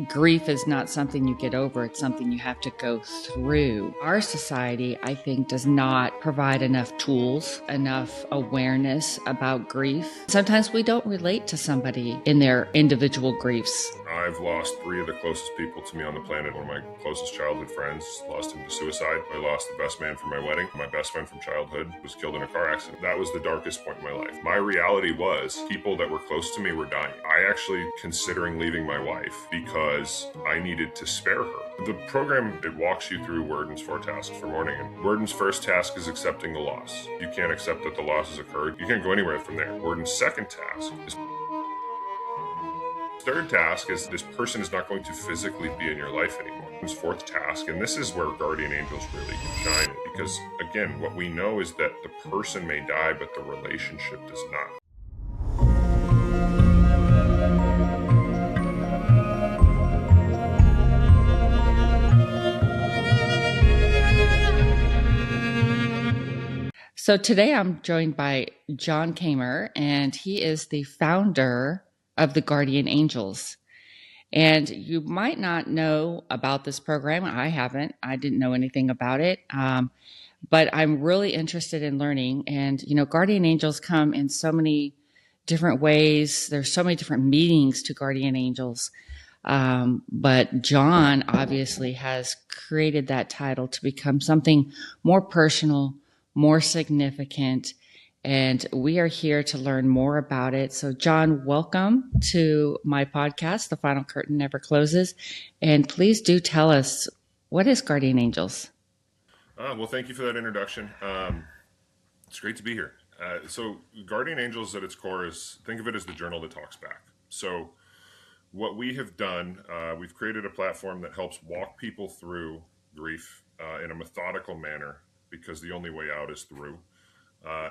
grief is not something you get over, it's something you have to go through. Our society, I think, does not provide enough tools, enough awareness about grief. Sometimes we don't relate to somebody in their individual griefs. I've lost 3 of the closest people to me on the planet. One of my closest childhood friends lost him to suicide. I lost the best man from my wedding. My best friend from childhood was killed in a car accident. That was the darkest point in my life. My reality was people that were close to me were dying. I actually considering leaving my wife because I needed to spare her. The program, it walks you through Worden's 4 tasks for mourning. And Worden's first task is accepting the loss. You can't accept that the loss has occurred. You can't go anywhere from there. Worden's second task is third task is this person is not going to physically be in your life anymore. His fourth task, and this is where guardian angels really can shine, because again, what we know is that the person may die, but the relationship does not. So today I'm joined by John Kammer, and he is the founder of the Guardian Angels. And you might not know about this program. I haven't. I didn't know anything about it. But I'm really interested in learning. And, Guardian Angels come in so many different ways. There's so many different meanings to Guardian Angels. But John obviously has created that title to become something more personal, more significant. And we are here to learn more about it. So, John, welcome to my podcast, The Final Curtain Never Closes. And please do tell us, what is Guardian Angels? Well, thank you for that introduction. It's great to be here. So Guardian Angels at its core is, think of it as the journal that talks back. So what we have done, we've created a platform that helps walk people through grief in a methodical manner, because the only way out is through.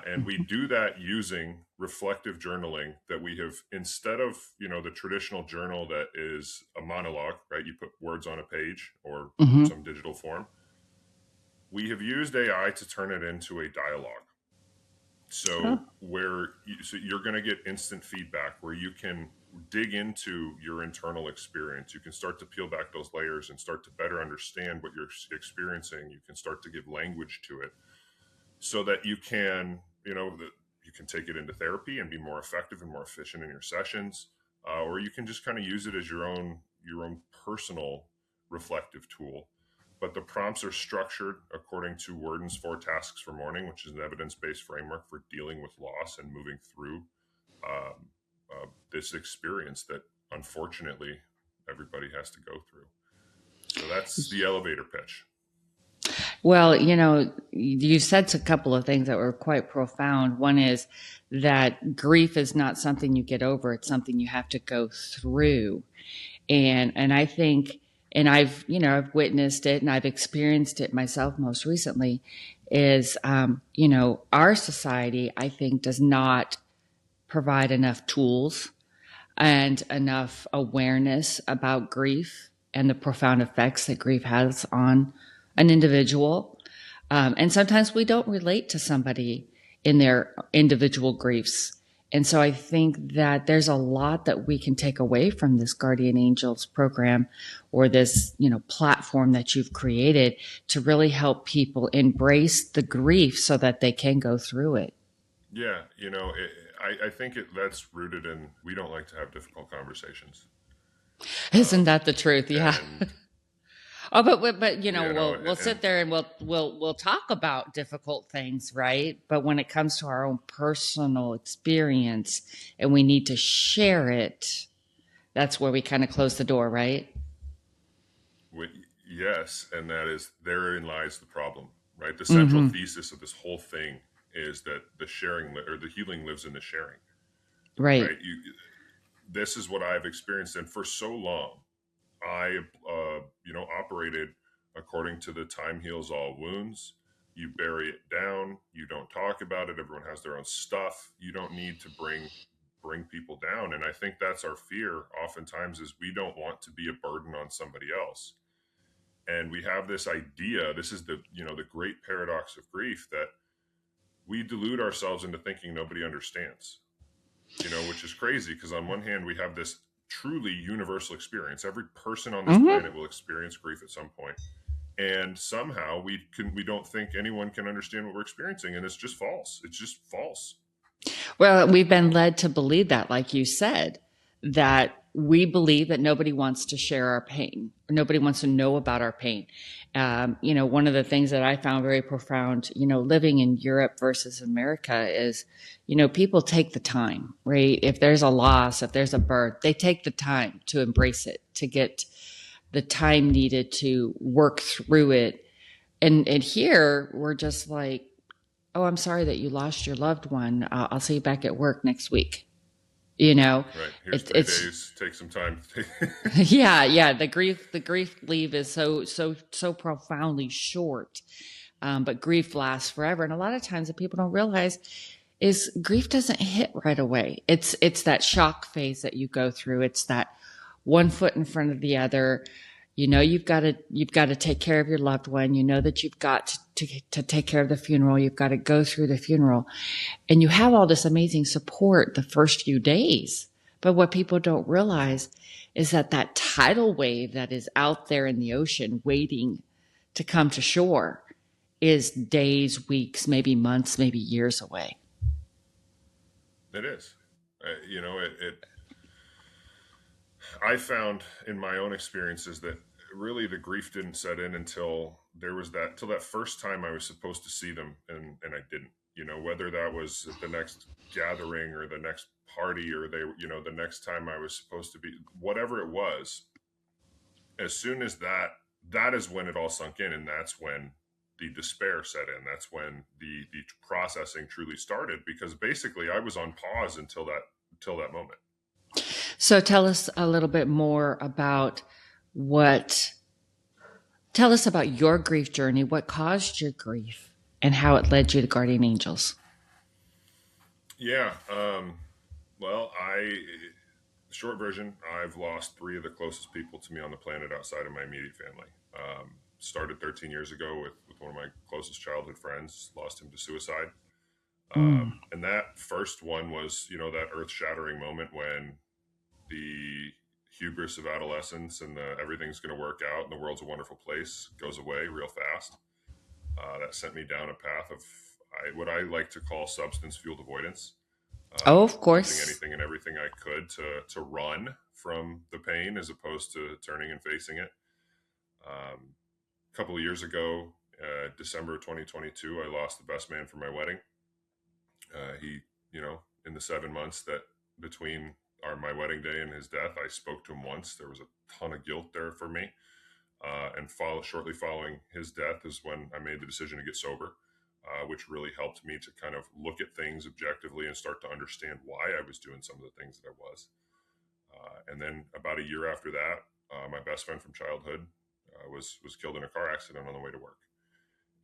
And we do that using reflective journaling that we have, instead of, the traditional journal that is a monologue, right? You put words on a page or some digital form. We have used AI to turn it into a dialogue. So you're going to get instant feedback where you can dig into your internal experience. You can start to peel back those layers and start to better understand what you're experiencing. You can start to give language to it, so that you can, you can take it into therapy and be more effective and more efficient in your sessions, or you can just kind of use it as your own personal reflective tool. But the prompts are structured according to Worden's 4 tasks for mourning, which is an evidence-based framework for dealing with loss and moving through this experience that unfortunately everybody has to go through. So that's the elevator pitch. Well, you said a couple of things that were quite profound. One is that grief is not something you get over, it's something you have to go through. And I think, and I've witnessed it and I've experienced it myself most recently, is, our society, I think, does not provide enough tools and enough awareness about grief and the profound effects that grief has on an individual. And sometimes we don't relate to somebody in their individual griefs. And so I think that there's a lot that we can take away from this Guardian Angels program, or this, platform that you've created to really help people embrace the grief so that they can go through it. Yeah. I think that's rooted in, we don't like to have difficult conversations. Isn't that the truth? Yeah. Oh, but we'll sit there and we'll talk about difficult things, right? But when it comes to our own personal experience and we need to share it, that's where we kind of close the door, right? Yes, and therein lies the problem, right? The central thesis of this whole thing is that the sharing or the healing lives in the sharing, right? This is what I've experienced, and for so long, I, operated according to the time heals all wounds. You bury it down. You don't talk about it. Everyone has their own stuff. You don't need to bring people down. And I think that's our fear oftentimes, is we don't want to be a burden on somebody else. And we have this idea, this is the great paradox of grief, that we delude ourselves into thinking nobody understands, which is crazy, because on one hand, we have this truly universal experience. Every person on this Mm-hmm. planet will experience grief at some point, and somehow we don't think anyone can understand what we're experiencing, and it's just false. It's just false. Well, we've been led to believe that, like you said, that we believe that nobody wants to share our pain. Nobody wants to know about our pain. One of the things that I found very profound, living in Europe versus America is, people take the time, right? If there's a loss, if there's a birth, they take the time to embrace it, to get the time needed to work through it. And here we're just like, oh, I'm sorry that you lost your loved one. I'll see you back at work next week. You know, Right. Here's it, three it's days. Take some time. yeah. The grief leave is so profoundly short, but grief lasts forever. And a lot of times, that people don't realize is grief doesn't hit right away. It's that shock phase that you go through. It's that one foot in front of the other. You've got to take care of your loved one. You know that you've got to take care of the funeral. You've got to go through the funeral, and you have all this amazing support the first few days. But what people don't realize is that tidal wave that is out there in the ocean waiting to come to shore is days, weeks, maybe months, maybe years away. It is. I found in my own experiences that really the grief didn't set in until till that first time I was supposed to see them, and I didn't. Whether that was at the next gathering or the next party, or the next time I was supposed to be, whatever it was. As soon as that is when it all sunk in, and that's when the despair set in. That's when the processing truly started, because basically I was on pause until that moment. So tell us a little bit more about what, tell us about your grief journey, what caused your grief, and how it led you to guardian angels. Yeah. Well, short version, I've lost three of the closest people to me on the planet outside of my immediate family. Started 13 years ago with one of my closest childhood friends, lost him to suicide. Mm. And that first one was, that earth shattering moment when the hubris of adolescence and everything's going to work out and the world's a wonderful place goes away real fast. That sent me down a path of what I like to call substance fueled avoidance, Oh, of using course. anything and everything I could to run from the pain as opposed to turning and facing it. A couple of years ago, December 2022, I lost the best man for my wedding. He, in the 7 months that between my wedding day and his death, I spoke to him once. There was a ton of guilt there for me. And shortly following his death is when I made the decision to get sober, which really helped me to kind of look at things objectively and start to understand why I was doing some of the things that I was. And then about a year after that, my best friend from childhood was killed in a car accident on the way to work.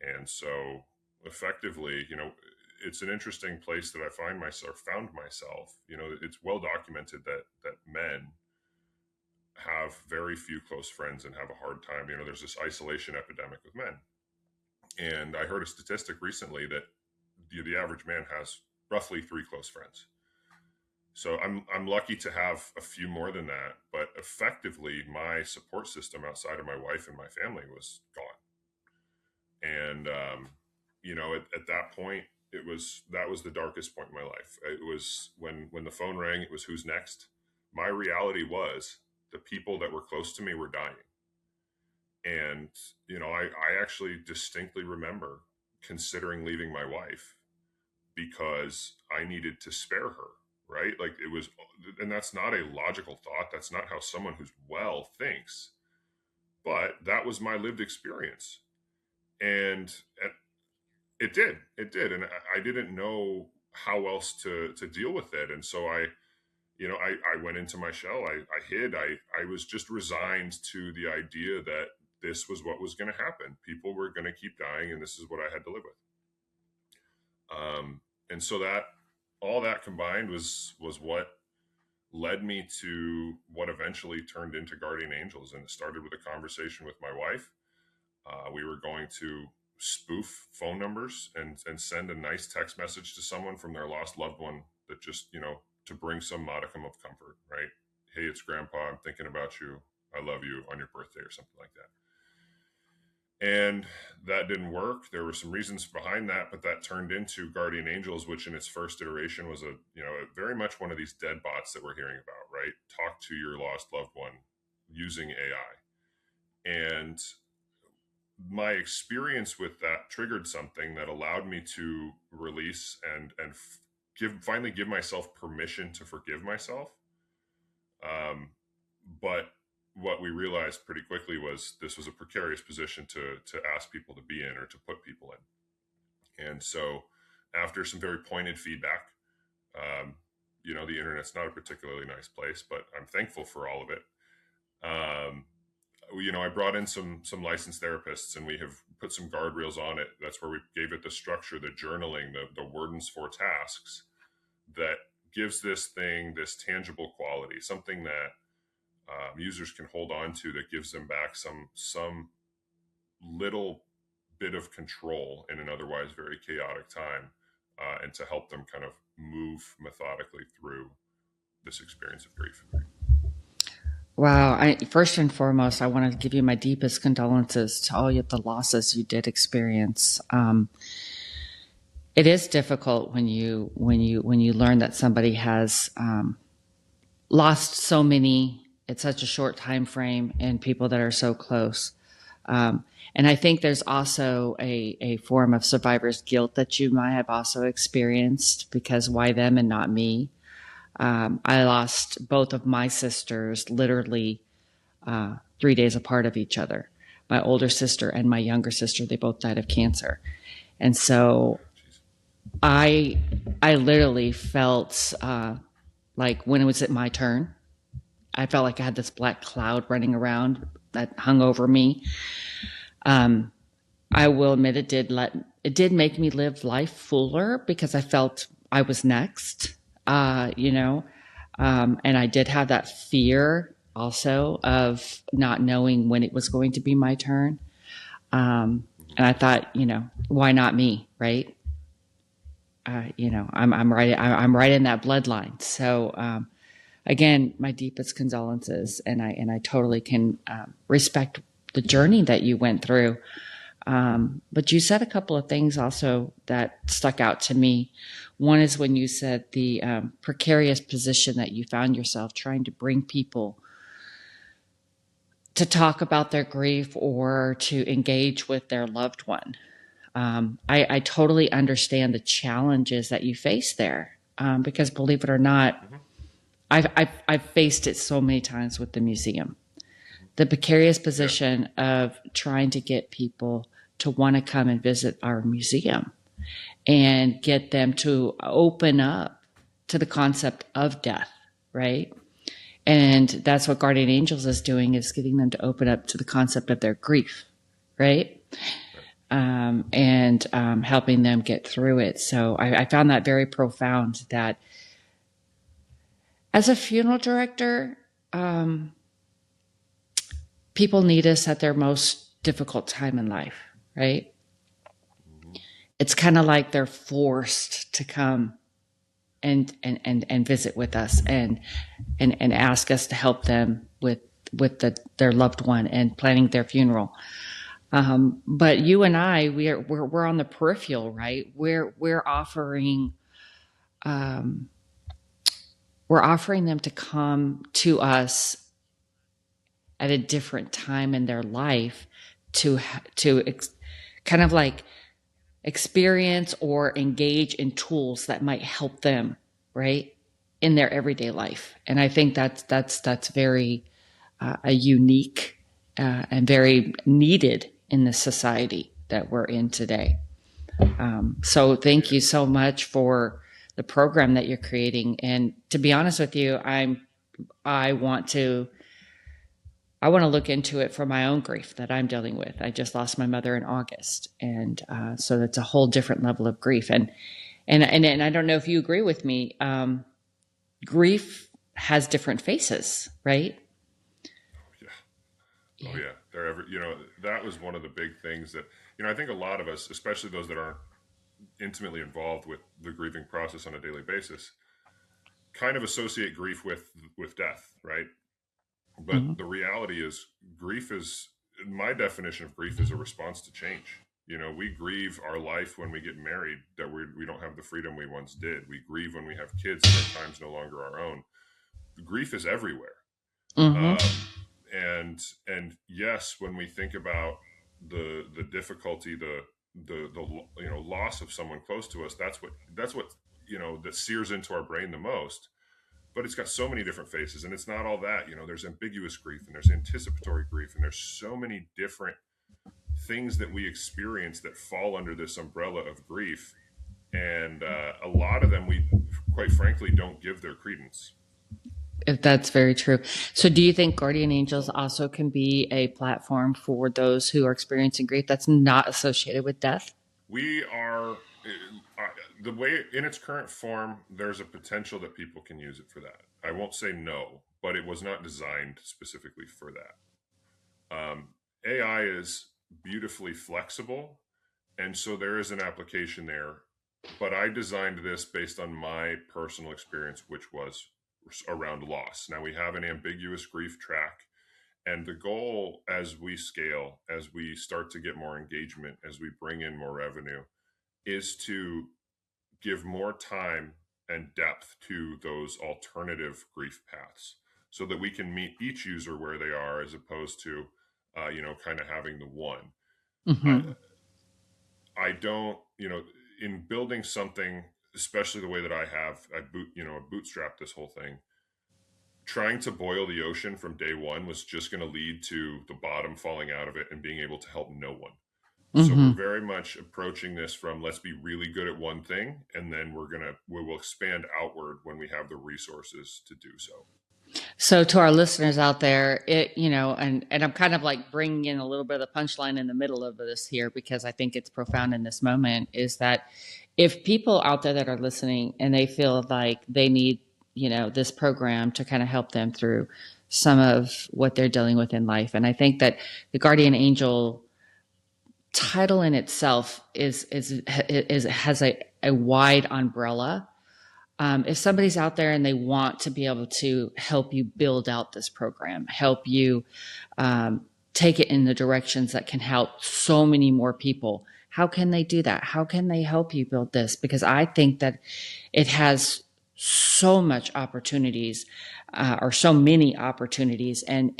And so effectively, it's an interesting place that I found myself. It's well documented that men have very few close friends and have a hard time. There's this isolation epidemic with men. And I heard a statistic recently that the average man has roughly three close friends. So I'm lucky to have a few more than that, but effectively my support system outside of my wife and my family was gone. And at that point, that was the darkest point in my life. It was when the phone rang. It was who's next. My reality was the people that were close to me were dying. And, I actually distinctly remember considering leaving my wife because I needed to spare her, right? Like it was, and that's not a logical thought. That's not how someone who's well thinks, but that was my lived experience. And it did. And I didn't know how else to deal with it. And so I went into my shell. I hid. I was just resigned to the idea that this was what was going to happen. People were going to keep dying, and this is what I had to live with. And so that all that combined was what led me to what eventually turned into guardian angels. And it started with a conversation with my wife. We were going to spoof phone numbers and send a nice text message to someone from their lost loved one that just, to bring some modicum of comfort, right? hey, it's grandpa, I'm thinking about you, I love you, on your birthday or something like that. And that didn't work. There were some reasons behind that, but that turned into guardian angels, which in its first iteration was very much one of these dead bots that we're hearing about, right? Talk to your lost loved one using AI. And my experience with that triggered something that allowed me to release and finally give myself permission to forgive myself. But what we realized pretty quickly was this was a precarious position to ask people to be in or to put people in. And so after some very pointed feedback, the internet's not a particularly nice place, but I'm thankful for all of it. I brought in some licensed therapists, and we have put some guardrails on it. That's where we gave it the structure, the journaling, the Worden's 4 tasks that gives this thing this tangible quality, something that users can hold on to, that gives them back some little bit of control in an otherwise very chaotic time, and to help them kind of move methodically through this experience of grief. Wow. First and foremost, I want to give you my deepest condolences to all of the losses you did experience. It is difficult when you learn that somebody has lost so many at such a short time frame, and people that are so close. And I think there's also a form of survivor's guilt that you might have also experienced, because why them and not me? I lost both of my sisters literally 3 days apart of each other. My older sister and my younger sister, they both died of cancer. And so I literally felt like when it was my turn, I felt like I had this black cloud running around that hung over me. I will admit it did make me live life fuller, because I felt I was next, and I did have that fear also of not knowing when it was going to be my turn. And I thought, why not me, right? I'm right in that bloodline. So, again, my deepest condolences, and I totally can respect the journey that you went through. But you said a couple of things also that stuck out to me. One is when you said the precarious position that you found yourself trying to bring people to talk about their grief or to engage with their loved one. I totally understand the challenges that you face there, because believe it or not, I've faced it so many times with the museum. The precarious position of trying to get people to want to come and visit our museum and get them to open up to the concept of death, right? And that's what Guardian Angels is doing, is getting them to open up to the concept of their grief, right? And helping them get through it. So I found that very profound, that as a funeral director, people need us at their most difficult time in life, right? It's kind of like they're forced to come and visit with us and ask us to help them with their loved one and planning their funeral. But you and I, we're on the peripheral, right? We're offering them to come to us at a different time in their life to kind of like experience or engage in tools that might help them, right, in their everyday life. And I think that's very a unique and very needed in the society that we're in today. So thank you so much for the program that you're creating. And to be honest with you, I want to look into it for my own grief that I'm dealing with. I just lost my mother in August, and so that's a whole different level of grief. And I don't know if you agree with me. Grief has different faces, right? Oh yeah. That was one of the big things that, I think a lot of us, especially those that aren't intimately involved with the grieving process on a daily basis, kind of associate grief with death, right? But Mm-hmm. the reality is, grief is, my definition of grief is a response to change. You know, we grieve our life when we get married, that we don't have the freedom we once did. We grieve when we have kids and our time's no longer our own. Grief is everywhere. Mm-hmm. And yes, when we think about the difficulty, the loss of someone close to us, that's what that sears into our brain the most. But it's got so many different faces, and it's not all that. There's ambiguous grief, and there's anticipatory grief, and there's so many different things that we experience that fall under this umbrella of grief. And a lot of them, we quite frankly don't give their credence. If that's very true. So do you think guardian angels also can be a platform for those who are experiencing grief that's not associated with death? We are the way in its current form, there's a potential that people can use it for that. I won't say no, but it was not designed specifically for that. AI is beautifully flexible, and so there is an application there. But I designed this based on my personal experience, which was around loss. Now we have an ambiguous grief track, and the goal, as we scale, as we start to get more engagement, as we bring in more revenue, is to give more time and depth to those alternative grief paths, so that we can meet each user where they are, as opposed to kind of having the one. I, Mm-hmm. I don't, in building something, especially the way that I have, bootstrap this whole thing. Trying to boil the ocean from day one was just going to lead to the bottom falling out of it and being able to help no one. So we're Mm-hmm. very much approaching this from, let's be really good at one thing, and then we will expand outward when we have the resources to do so. So to our listeners out there, and I'm kind of like bringing in a little bit of the punchline in the middle of this here because I think it's profound in this moment, is that if people out there that are listening and they feel like they need, this program to kind of help them through some of what they're dealing with in life. And I think that the guardian angel title in itself is has a wide umbrella. If somebody's out there and they want to be able to help you build out this program, help you take it in the directions that can help so many more people, how can they do that? How can they help you build this? Because I think that it has so much opportunities, or so many opportunities, and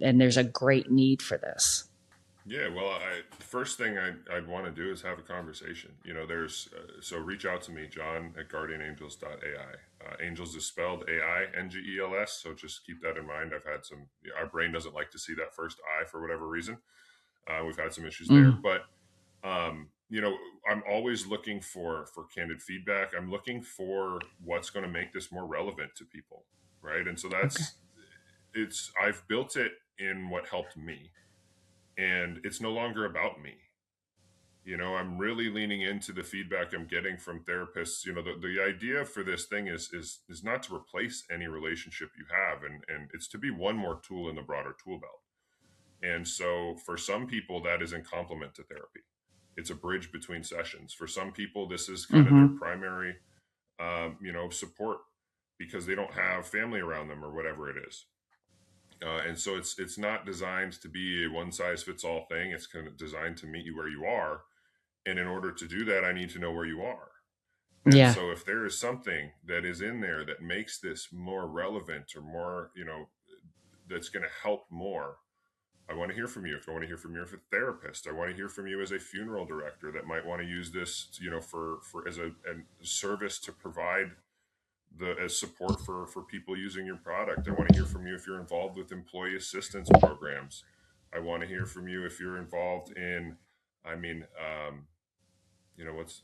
there's a great need for this. Yeah, well, the first thing I'd want to do is have a conversation. So reach out to me, John at guardianangels.ai. Angels is spelled AINGELS, so just keep that in mind. Our brain doesn't like to see that first I for whatever reason. We've had some issues there, Mm, but I'm always looking for candid feedback. I'm looking for what's going to make this more relevant to people, right? And so okay. I've built it in what helped me, and it's no longer about me. I'm really leaning into the feedback I'm getting from therapists. The idea for this thing is not to replace any relationship you have, and it's to be one more tool in the broader tool belt. And so for some people, that is in complement to therapy. It's a bridge between sessions. For some people, this is kind of their Mm-hmm. primary support, because they don't have family around them or whatever it is. And so it's not designed to be a one size fits all thing. It's kind of designed to meet you where you are. And in order to do that, I need to know where you are. And Yeah. so if there is something that is in there that makes this more relevant, or more, that's going to help more, I want to hear from you. If I want to hear from you as a therapist, I want to hear from you as a funeral director that might want to use this, for as a service to provide as support for people using your product. I want to hear from you if you're involved with employee assistance programs. I want to hear from you if you're involved in, I mean, what's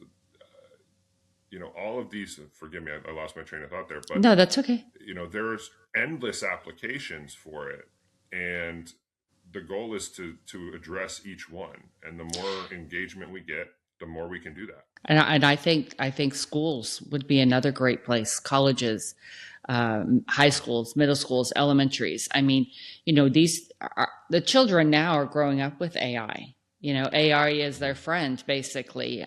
all of these. Forgive me, I lost my train of thought there, but No, that's okay. there's endless applications for it, and the goal is to address each one. And the more engagement we get, the more we can do that. And I think schools would be another great place. Colleges, high schools, middle schools, elementaries. I mean, the children now are growing up with AI. AI is their friend, basically.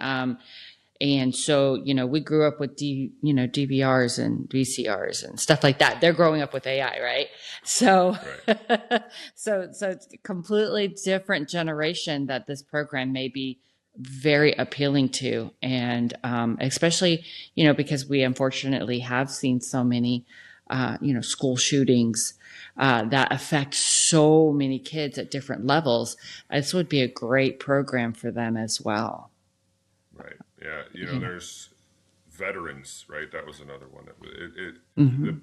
And so, we grew up with DVRs and VCRs and stuff like that. They're growing up with AI, right? So, Right. so it's a completely different generation that this program may be very appealing to. And, especially, because we unfortunately have seen so many, school shootings, that affect so many kids at different levels. This would be a great program for them as well. Right. Yeah. Yeah. There's veterans, right? That was another one that the Hmm.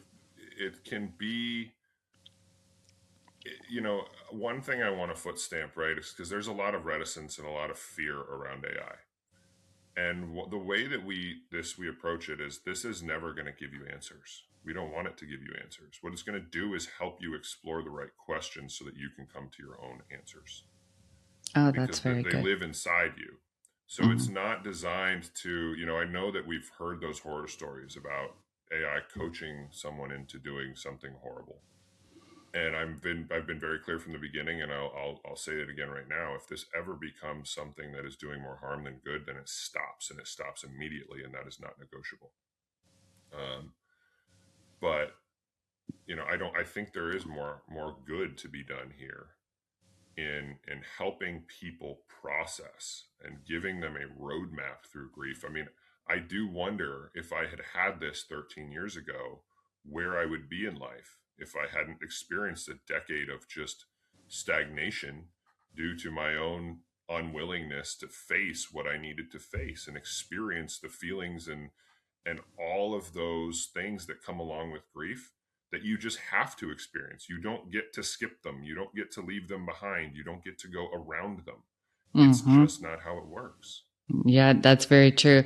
it can be, one thing I want to foot stamp, right, is because there's a lot of reticence and a lot of fear around AI. And the way that we approach it is, this is never going to give you answers. We don't want it to give you answers. What it's going to do is help you explore the right questions so that you can come to your own answers, Oh, that's because very they good. live inside you. So it's Hmm. not designed to, I know that we've heard those horror stories about AI coaching someone into doing something horrible. And I've been very clear from the beginning, and I'll say it again right now. If this ever becomes something that is doing more harm than good, then it stops, and it stops immediately, and that is not negotiable. Um, but I think there is more good to be done here in helping people process and giving them a roadmap through grief. I mean, I do wonder, if I had had this 13 years ago, where I would be in life if I hadn't experienced a decade of just stagnation due to my own unwillingness to face what I needed to face and experience the feelings and all of those things that come along with grief, that you just have to experience. You don't get to skip them. You don't get to leave them behind. You don't get to go around them. It's Hmm. just not how it works. Yeah, that's very true.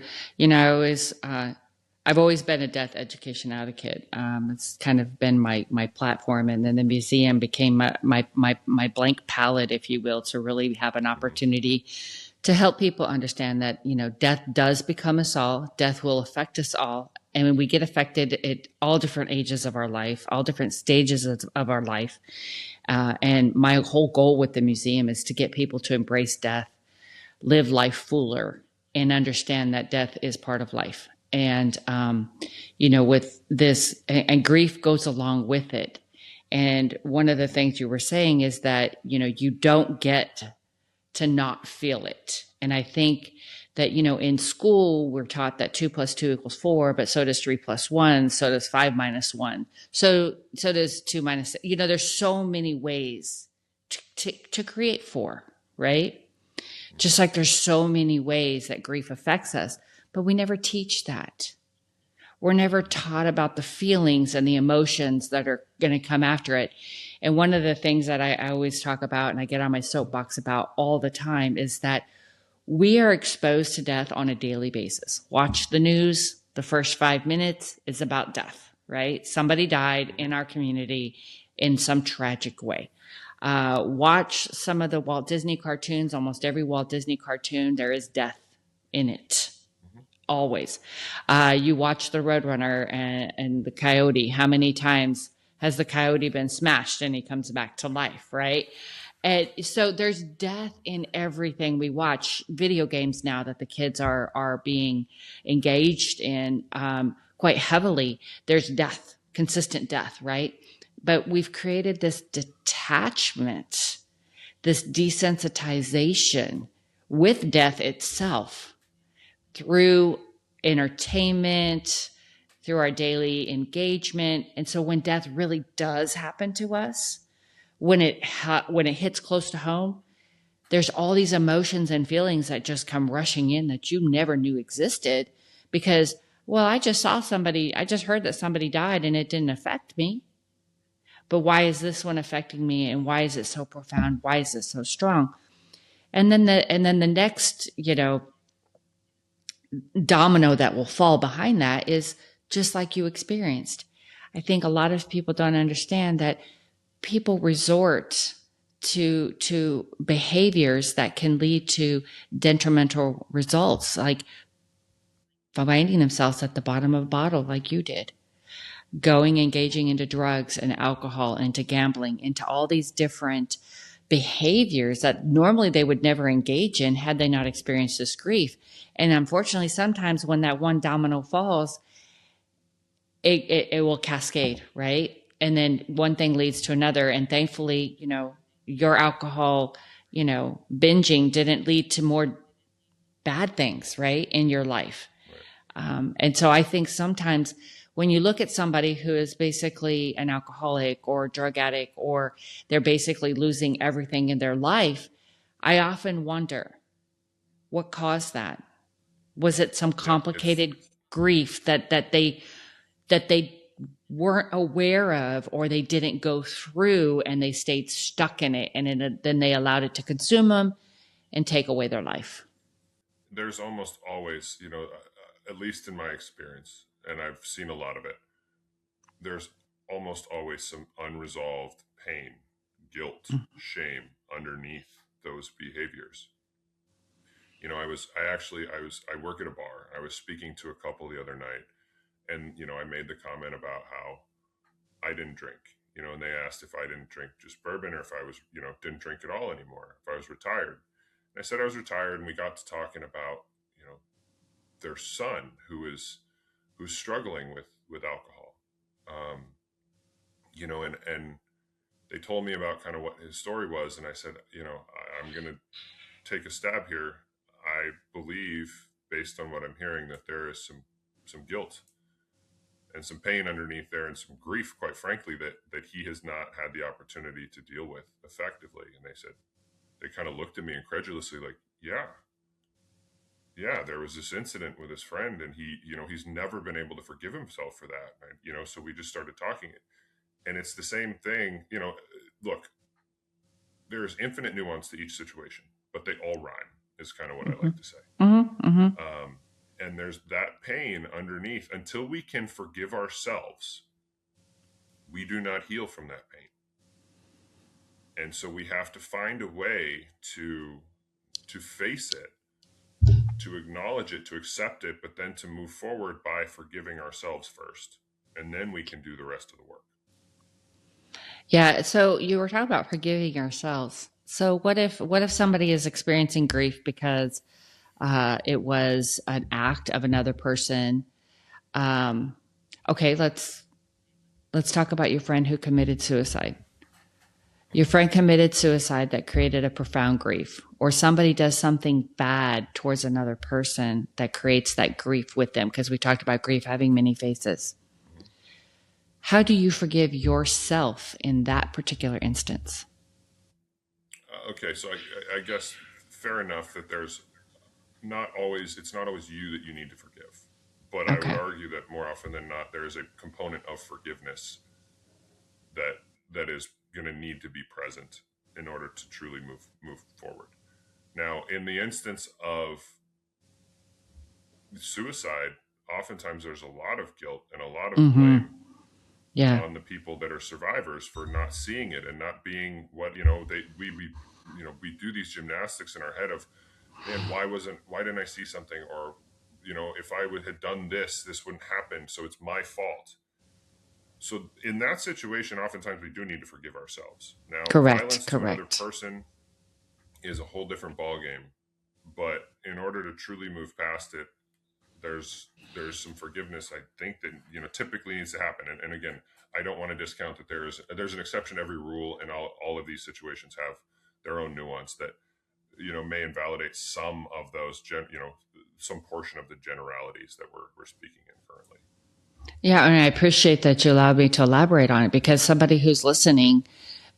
I've always been a death education advocate. It's kind of been my platform, and then the museum became my blank palette, if you will, to really have an Hmm. opportunity to help people understand that, death does become us all. Death will affect us all. And when we get affected at all different ages of our life, all different stages of our life. And my whole goal with the museum is to get people to embrace death, live life fuller, and understand that death is part of life. And, with this, and grief goes along with it. And one of the things you were saying is that, you don't get to not feel it. And I think that, in school, we're taught that 2 + 2 = 4, but so does 3 + 1, so does 5 - 1. So does 2 - there's so many ways to create four, right? Hmm. Just like there's so many ways that grief affects us, but we never teach that. We're never taught about the feelings and the emotions that are going to come after it. And one of the things that I always talk about and I get on my soapbox about all the time is that we are exposed to death on a daily basis. Watch the news, the first 5 minutes is about death, right? Somebody died Hmm. in our community in some tragic way. Watch some of the Walt Disney cartoons. Almost every Walt Disney cartoon, there is death in it. Hmm. Always. You watch the Roadrunner and the coyote. How many times has the coyote been smashed and he comes back to life, right? And so there's death in everything we watch. Video games now that the kids are being engaged in, quite heavily. There's death, consistent death, right? But we've created this detachment, this desensitization with death itself through entertainment, through our daily engagement. And so when death really does happen to us, when it hits close to home, there's all these emotions and feelings that just come rushing in that you never knew existed because, well, I just heard that somebody died and it didn't affect me. But why is this one affecting me, and why is it so profound? Why is it so strong? And then the next, domino that will fall behind that is just like you experienced. I think a lot of people don't understand that people resort to behaviors that can lead to detrimental results, like finding themselves at the bottom of a bottle, like you did, engaging into drugs and alcohol, into gambling, into all these different behaviors that normally they would never engage in had they not experienced this grief. And unfortunately, sometimes when that one domino falls, it will cascade, right? And then one thing leads to another. And thankfully, your alcohol, binging didn't lead to more bad things, right, in your life. And so I think sometimes when you look at somebody who is basically an alcoholic or drug addict, or they're basically losing everything in their life, I often wonder what caused that. Was it some complicated grief that they weren't aware of, or they didn't go through and they stayed stuck in it, and then they allowed it to consume them and take away their life? There's almost always, at least in my experience, and I've seen a lot of it, there's almost always some unresolved pain, guilt, shame underneath those behaviors. I work at a bar. I was speaking to a couple the other night, and, I made the comment about how I didn't drink, and they asked if I didn't drink just bourbon, or if I was, didn't drink at all anymore, if I was retired. And I said I was retired, and we got to talking about, their son who's struggling with alcohol. And they told me about kind of what his story was. And I said, I'm going to take a stab here. I believe, based on what I'm hearing, that there is some guilt and some pain underneath there, and some grief, quite frankly, that he has not had the opportunity to deal with effectively. And they kind of looked at me incredulously, like, yeah, there was this incident with his friend, and he's never been able to forgive himself for that. And, so we just started talking. And it's the same thing, look, there's infinite nuance to each situation, but they all rhyme, is kind of what I like to say. And there's that pain underneath. Until we can forgive ourselves, we do not heal from that pain. And so we have to find a way to face it, to acknowledge it, to accept it, but then to move forward by forgiving ourselves first. And then we can do the rest of the work. Yeah. So you were talking about forgiving ourselves. So what if somebody is experiencing grief because it was an act of another person? Okay, let's talk about your friend who committed suicide. Your friend committed suicide that created a profound grief, or somebody does something bad towards another person that creates that grief with them, because we talked about grief having many faces. How do you forgive yourself in that particular instance? Okay, so I guess fair enough that it's not always you that you need to forgive. But okay. I would argue that more often than not, there is a component of forgiveness that is going to need to be present in order to truly move forward. Now, in the instance of suicide, oftentimes there's a lot of guilt and a lot of blame on the people that are survivors for not seeing it and not being what, we do these gymnastics in our head of, man, why didn't I see something? Or, if I had done this wouldn't happen. So it's my fault. So in that situation, oftentimes we do need to forgive ourselves. Now, violence to another person is a whole different ballgame. But in order to truly move past it, there's some forgiveness, I think, that typically needs to happen. And again, I don't want to discount that there's an exception to every rule, and all of these situations have their own nuance that may invalidate some of those some portion of the generalities that we're speaking in currently. Yeah, and I appreciate that you allowed me to elaborate on it, because somebody who's listening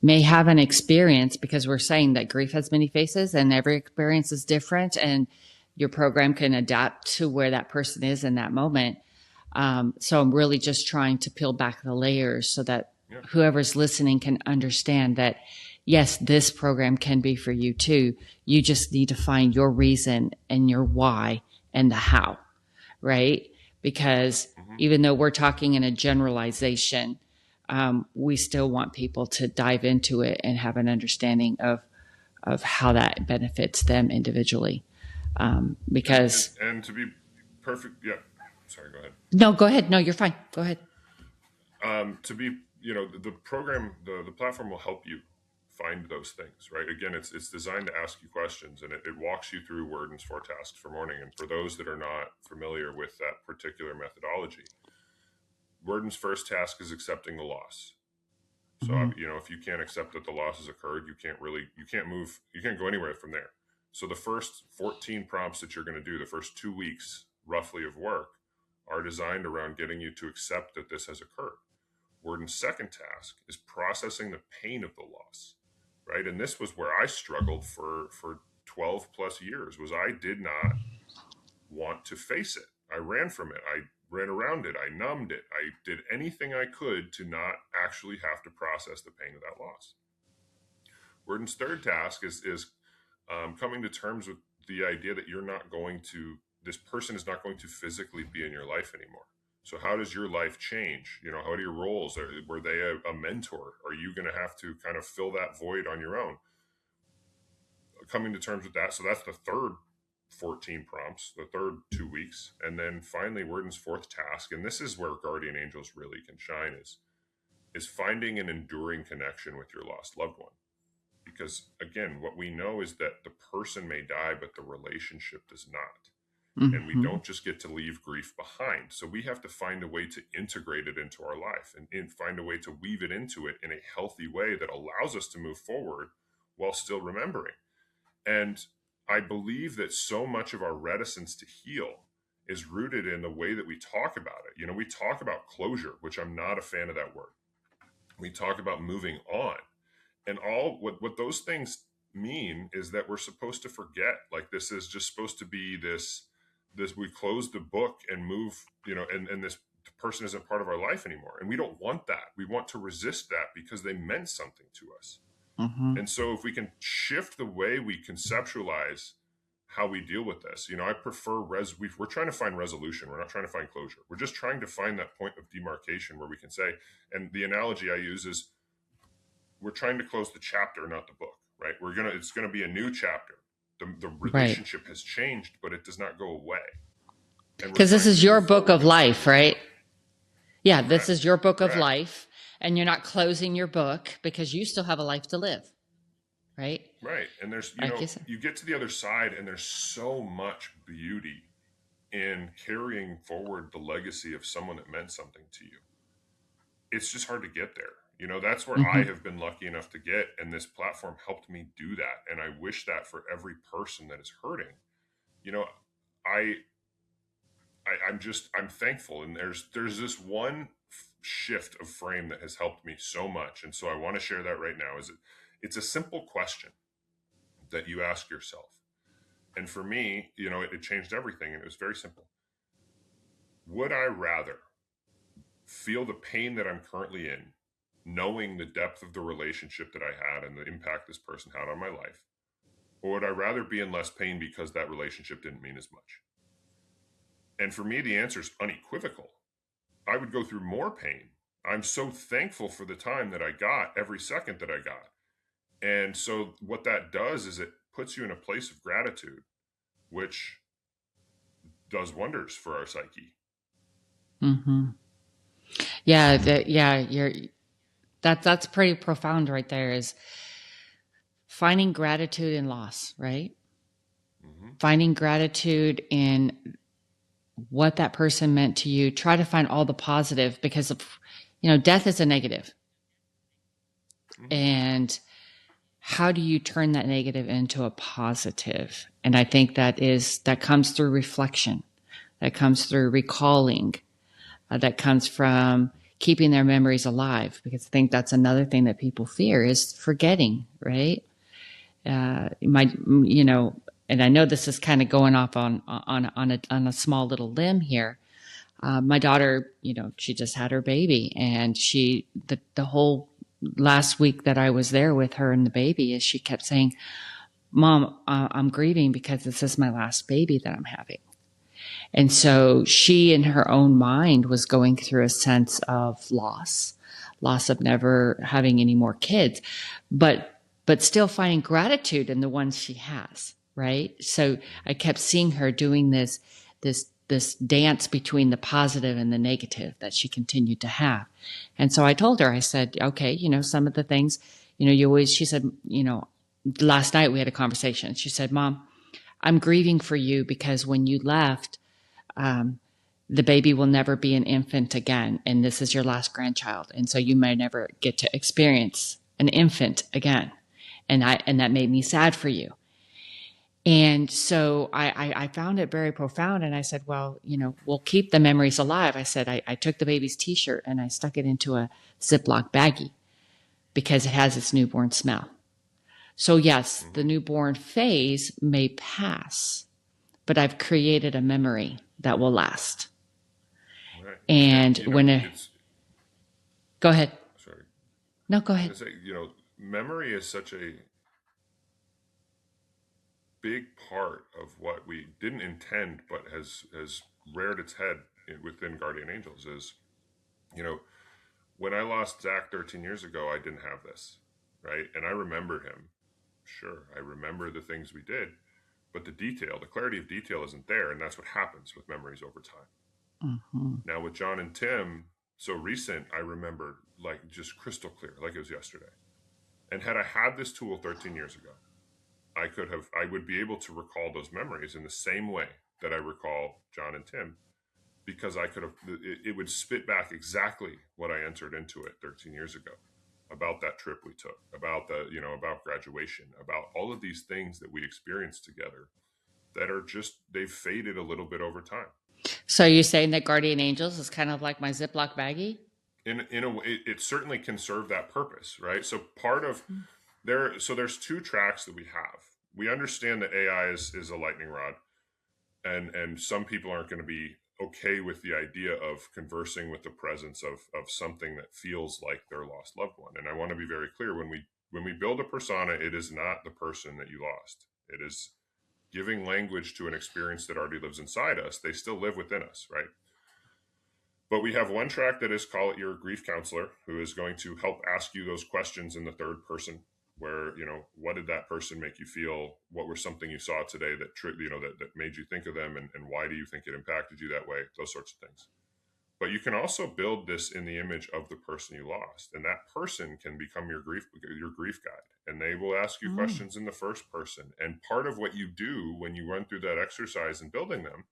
may have an experience, because we're saying that grief has many faces and every experience is different, and your program can adapt to where that person is in that moment. So I'm really just trying to peel back the layers so that whoever's listening can understand that, yes, this program can be for you too. You just need to find your reason and your why and the how, right? Because even though we're talking in a generalization, we still want people to dive into it and have an understanding of how that benefits them individually. Because and to be perfect, sorry, go ahead. No, go ahead. No, you're fine. Go ahead. To be, the program, the platform will help you find those things, right? Again, it's designed to ask you questions, and it walks you through Worden's 4 tasks for mourning. And for those that are not familiar with that particular methodology, Worden's first task is accepting the loss. So, if you can't accept that the loss has occurred, you can't move, you can't go anywhere from there. So the first 14 prompts that you're going to do, the first 2 weeks roughly of work, are designed around getting you to accept that this has occurred. Worden's second task is processing the pain of the loss, right? And this was where I struggled for 12 plus years, was I did not want to face it. I ran from it. I ran around it. I numbed it. I did anything I could to not actually have to process the pain of that loss. Worden's third task is coming to terms with the idea that this person is not going to physically be in your life anymore. So how does your life change? How do your roles? Were they a mentor? Are you going to have to kind of fill that void on your own? Coming to terms with that. So that's the third 14 prompts, the third 2 weeks. And then finally, Worden's fourth task, and this is where guardian angels really can shine, is finding an enduring connection with your lost loved one. Because again, what we know is that the person may die, but the relationship does not. And we don't just get to leave grief behind. So we have to find a way to integrate it into our life and find a way to weave it into it in a healthy way that allows us to move forward while still remembering. And I believe that so much of our reticence to heal is rooted in the way that we talk about it. We talk about closure, which I'm not a fan of that word. We talk about moving on. And all what those things mean is that we're supposed to forget. Like, this is just supposed to be this we close the book and move, and this person isn't part of our life anymore. And we don't want that. We want to resist that because they meant something to us. And so if we can shift the way we conceptualize how we deal with this, I prefer we're trying to find resolution. We're not trying to find closure. We're just trying to find that point of demarcation where we can say, and the analogy I use is, we're trying to close the chapter, not the book, right? It's going to be a new chapter. The relationship has changed, but it does not go away. Because this is your book of life, right? Yeah, correct. This is your book of life, and you're not closing your book because you still have a life to live, right? Right. And there's, you get to the other side, and there's so much beauty in carrying forward the legacy of someone that meant something to you. It's just hard to get there. That's where I have been lucky enough to get, and this platform helped me do that. And I wish that for every person that is hurting. I'm thankful. And there's this one shift of frame that has helped me so much. And so I want to share that right now. It's a simple question that you ask yourself. And for me, it changed everything. And it was very simple. Would I rather feel the pain that I'm currently in, knowing the depth of the relationship that I had and the impact this person had on my life? Or would I rather be in less pain because that relationship didn't mean as much? And for me, the answer is unequivocal. I would go through more pain. I'm so thankful for the time that I got, every second that I got. And so what that does is it puts you in a place of gratitude, which does wonders for our psyche. Yeah, that's pretty profound right there, is finding gratitude in loss, right? Finding gratitude in what that person meant to you. Try to find all the positive, because death is a negative. And how do you turn that negative into a positive? And I think that comes through reflection, that comes through recalling, that comes from keeping their memories alive, because I think that's another thing that people fear, is forgetting, right? And I know this is kind of going off on a small little limb here. My daughter, she just had her baby, and the whole last week that I was there with her and the baby, is she kept saying, "Mom, I'm grieving because this is my last baby that I'm having." And so she, in her own mind, was going through a sense of loss of never having any more kids, but still finding gratitude in the ones she has, right? So I kept seeing her doing this dance between the positive and the negative that she continued to have. And so I told her, I said, okay, some of the things, she said, last night we had a conversation. She said, Mom, I'm grieving for you because when you left, the baby will never be an infant again. And this is your last grandchild. And so you may never get to experience an infant again. And that made me sad for you. And so I found it very profound. And I said, well, we'll keep the memories alive. I said, I took the baby's t-shirt and I stuck it into a Ziploc baggie because it has its newborn smell. So yes, the newborn phase may pass, but I've created a memory that will last. Right. And go ahead. Sorry. No, go ahead. Say, memory is such a big part of what we didn't intend, but has reared its head within guardian angels. Is, when I lost Zach 13 years ago, I didn't have this, right? And I remember him. Sure, I remember the things we did, but the clarity of detail isn't there, and that's what happens with memories over time. Now with John and Tim, so recent, I remember like just crystal clear, like it was yesterday. And had I had this tool 13 years ago, I would be able to recall those memories in the same way that I recall John and Tim, because it would spit back exactly what I entered into it 13 years ago. About that trip we took, about about graduation, about all of these things that we experienced together that are they've faded a little bit over time. So you're saying that guardian angels is kind of like my Ziploc baggie? In a way, it certainly can serve that purpose, right? So there's two tracks that we have. We understand that AI is a lightning rod, and some people aren't going to be okay with the idea of conversing with the presence of something that feels like their lost loved one. And I want to be very clear, when we build a persona, it is not the person that you lost. It is giving language to an experience that already lives inside us. They still live within us, right? But we have one track that is, call it your grief counselor, who is going to help ask you those questions in the third person, where, what did that person make you feel? What was something you saw today that made you think of them, and why do you think it impacted you that way? Those sorts of things. But you can also build this in the image of the person you lost, and that person can become your grief guide, and they will ask you questions in the first person. And part of what you do when you run through that exercise in building them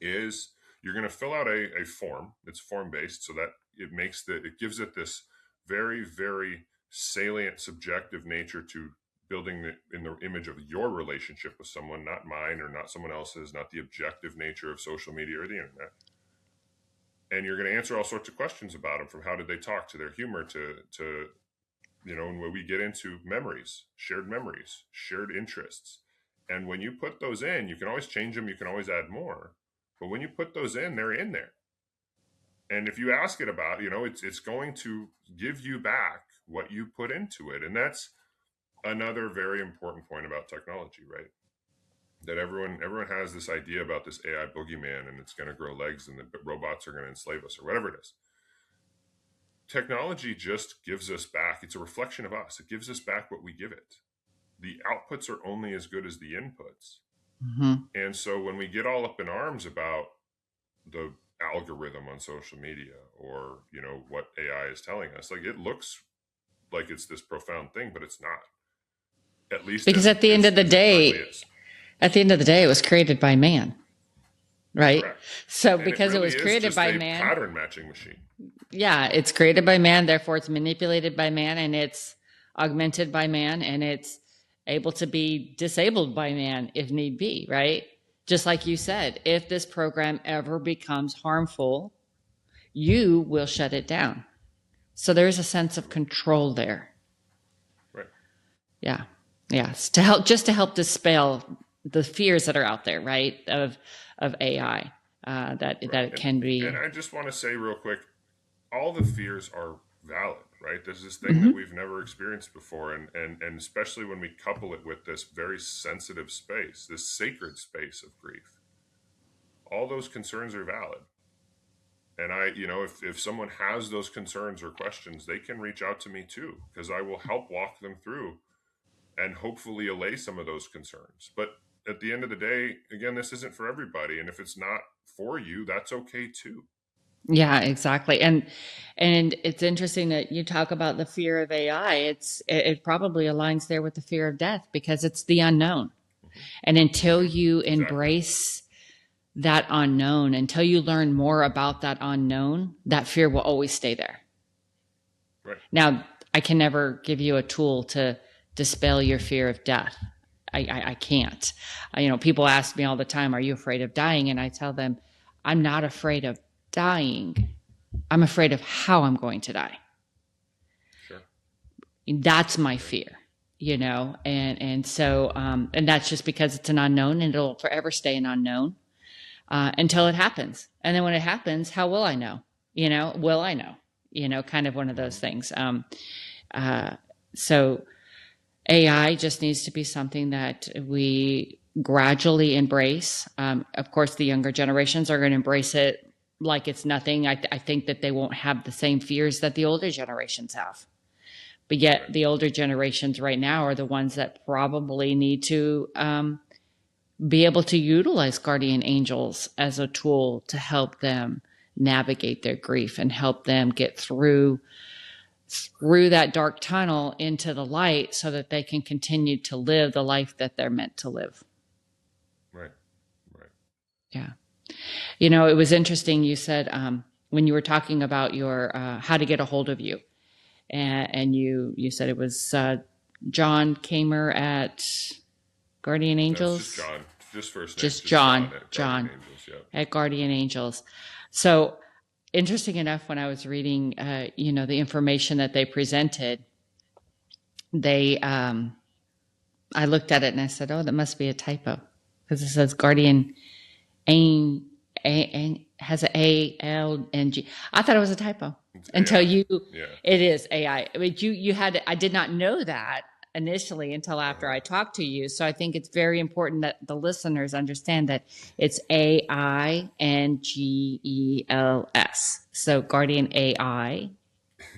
is you're going to fill out a form. It's form based, so that it gives it this very, very salient subjective nature to building in the image of your relationship with someone, not mine or not someone else's, not the objective nature of social media or the internet. And you're going to answer all sorts of questions about them, from how did they talk, to their humor, to and when we get into memories, shared interests. And when you put those in, you can always change them, you can always add more. But when you put those in, they're in there. And if you ask it about, it's going to give you back what you put into it. And that's another very important point about technology, right? That everyone has this idea about this AI boogeyman, and it's going to grow legs, and the robots are going to enslave us, or whatever it is. Technology just gives us back. It's a reflection of us. It gives us back what we give it. The outputs are only as good as the inputs. And so when we get all up in arms about the algorithm on social media, or what AI is telling us, like, it looks like it's this profound thing, but it's not. At least because at the end of the day, it was created by man, right? Correct. So because it was created by man, pattern matching machine. Yeah, it's created by man, therefore it's manipulated by man, and it's augmented by man, and it's able to be disabled by man if need be, right? Just like you said, if this program ever becomes harmful, you will shut it down. So there's a sense of control there. Right. Yeah. Yes. To help dispel the fears that are out there, right? Of AI, that it can be. And I just want to say real quick, all the fears are valid, right? There's this thing that we've never experienced before, and especially when we couple it with this very sensitive space, this sacred space of grief. All those concerns are valid. And if someone has those concerns or questions, they can reach out to me too, because I will help walk them through and hopefully allay some of those concerns. But at the end of the day, again, this isn't for everybody. And if it's not for you, that's okay too. Yeah, exactly. And it's interesting that you talk about the fear of AI. It probably aligns there with the fear of death because it's the unknown. Hmm. And until you Exactly. embrace that unknown, until you learn more about that unknown, that fear will always stay there. Right. Now, I can never give you a tool to dispel your fear of death. I can't. People ask me all the time, "Are you afraid of dying?" And I tell them, "I'm not afraid of dying. I'm afraid of how I'm going to die. Sure. That's my Right. fear, and that's just because it's an unknown, and it'll forever stay an unknown until it happens. And then when it happens, how will I know? Will I know? Kind of one of those Hmm. things. Uh, so AI just needs to be something that we gradually embrace. Of course, the younger generations are going to embrace it like it's nothing. I think that they won't have the same fears that the older generations have. But yet, Right. the older generations right now are the ones that probably need to be able to utilize guardian angels as a tool to help them navigate their grief and help them get through that dark tunnel into the light so that they can continue to live the life that they're meant to live. Right. Right. Yeah. It was interesting. You said when you were talking about your how to get a hold of you, and you said it was John Kammer at Guardian That's just Angels. John. Just first name. Just Just John John, at Guardian John Angels. Yep. at Guardian Angels. So interesting enough, when I was reading, the information that they presented, they I looked at it and I said, "Oh, that must be a typo," because it says Guardian Ang, has a L and G. I thought it was a typo It's until AI. you. Yeah. It is AI. I mean, you had. I did not know that initially until after Uh-huh. I talked to you. So I think it's very important that the listeners understand that it's AINGELS. So Guardian AI